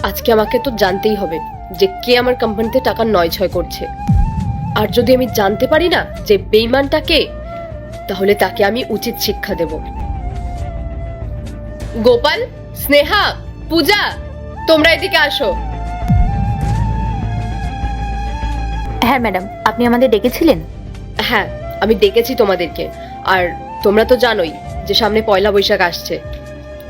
আজকে আমাকে তো জানতেই হবে যে কে আমার কোম্পানিতে টাকা নয় ছয় করছে। আর যদি আমি জানতে পারি না যে বেঈমানটা কে, তাহলে তাকে আমি উচিত শিক্ষা দেব। গোপাল, স্নেহা, পূজা, তোমরা এদিকে আসো। হ্যাঁ ম্যাডাম, আপনি আমাদের ডেকেছিলেন? হ্যাঁ, আমি ডেকেছি তোমাদেরকে। আর তোমরা তো জানোই যে সামনে পয়লা বৈশাখ আসছে,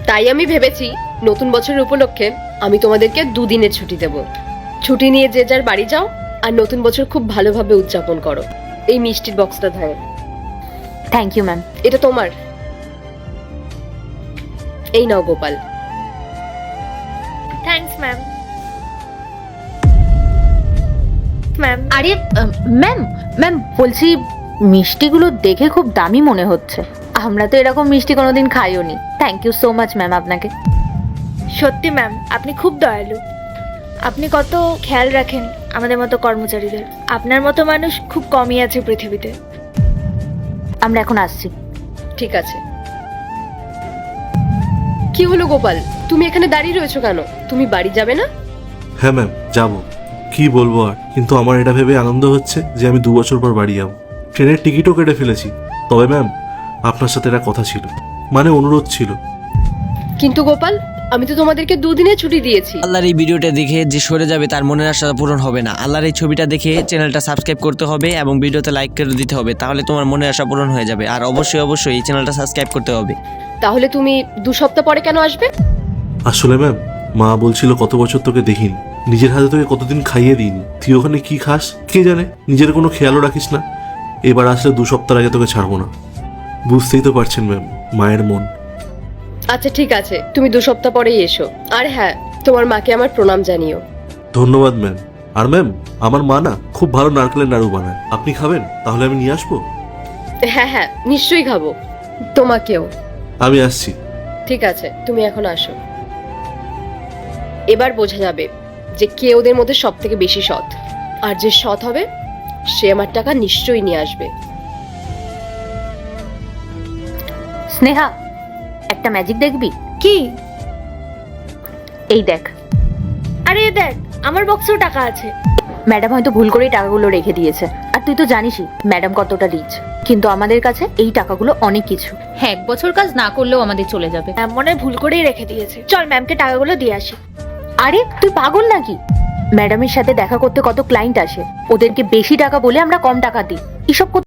তাই আমি ভেবেছি নতুন বছরের উপলক্ষে আমি তোমাদেরকে 2 দিনের ছুটি দেব। ছুটি নিয়ে যে যার বাড়ি যাও আর নতুন বছর খুব ভালোভাবে উদযাপন করো। এই মিষ্টির বক্সটা ধরো। Thank you ma'am. এটা তোমার। এই নাও গোপাল। Thanks ma'am. ম্যাম, আরে ম্যাম, ম্যাম বলছি মিষ্টিগুলো দেখে খুব দামি মনে হচ্ছে। আমরা তো এরকম মিষ্টি কোনোদিন খাইও নি। Thank you so much ma'am আপনাকে। সত্যি ম্যাম, আপনি খুব দয়ালু। আপনি কত খেয়াল রাখেন আমাদের মতো কর্মচারীদের। আপনার মতো মানুষ খুব কমই আছে পৃথিবীতে। আমরা এখন আসছি। ঠিক আছে। কি হলো গোপাল, তুমি এখানে দাঁড়িয়ে রয়েছো কেন? তুমি বাড়ি যাবে না? হ্যাঁ ম্যাম, যাবো। কি বলবো আর, কিন্তু আমার এটা ভেবে আনন্দ হচ্ছে যে আমি 2 বছর পর বাড়ি যাবো। ট্রেনের টিকিটও কেটে ফেলেছি। তবে ম্যাম, আপনার সাথে একটা কথা ছিল, মানে অনুরোধ ছিল। কিন্তু গোপাল, আমি তো তোমাদেরকে 2 দিনের ছুটি দিয়েছি। আল্লাহর এই ভিডিওটা দেখে যে সরে যাবে তার মনের আশা পূরণ হবে না। আল্লাহর এই ছবিটা দেখে চ্যানেলটা সাবস্ক্রাইব করতে হবে এবং ভিডিওতে লাইক করে দিতে হবে, তাহলে তোমার মনের আশা পূরণ হয়ে যাবে। আর অবশ্যই এই চ্যানেলটা সাবস্ক্রাইব করতে হবে। তাহলে তুমি 2 সপ্তাহ পরে কেন আসবে? আসলে ম্যাম, মা বলছিল কত বছর তোকে দেখিনি, নিজের হাতে তোকে কতদিন খাইয়ে দিইনি, তুই ওখানে কি খাস কে জানে, নিজের কোনো খেয়ালও রাখিস না। এবার আসলে 2 সপ্তাহ আগে তোকে ছাড়বো না। বুঝতেই তো পারছেন ম্যাম, মায়ের মন। আচ্ছা ঠিক আছে, তুমি 2 সপ্তাহ পরেই এসো। আর হ্যাঁ, তোমার মাকে আমার প্রণাম জানিও। ধন্যবাদ ম্যাম। আর ম্যাম, আমার মা না খুব ভালো নারকেলের নাড়ু বানায়, আপনি খাবেন? তাহলে আমি নিয়ে আসবো। হ্যাঁ হ্যাঁ, নিশ্চয়ই খাবো। তোমাকেও। আমি আসছি। ঠিক আছে, তুমি এখন আসো। এবার বোঝা যাবে যে কে ওদের মধ্যে সব থেকে বেশি সৎ। আর যে সৎ হবে সে আমার টাকা নিশ্চয়ই নিয়ে আসবে। স্নেহা, একটা ম্যাজিক দেখবি? কি? এই দেখ। আরে দেখ, আমার বক্সেও টাকা আছে। ম্যাডাম হয়তো ভুল করেই টাকাগুলো রেখে দিয়েছে। আর তুই তো জানিসই ম্যাডাম কতটা রিচ, কিন্তু আমাদের কাছে এই টাকাগুলো অনেক কিছু। হ্যাঁ, 1 বছর কাজ না করলেও আমাদের চলে যাবে। ম্যাম মনে হয় ভুল করেই রেখে দিয়েছে। চল ম্যামকে টাকাগুলো দিয়ে আসি। আরে তুই পাগল নাকি? ম্যাডামের সাথে দেখা করতে কত ক্লায়েন্ট আসে, ওদেরকে বেশি টাকা বলে আমরা কম টাকা দিই। এসব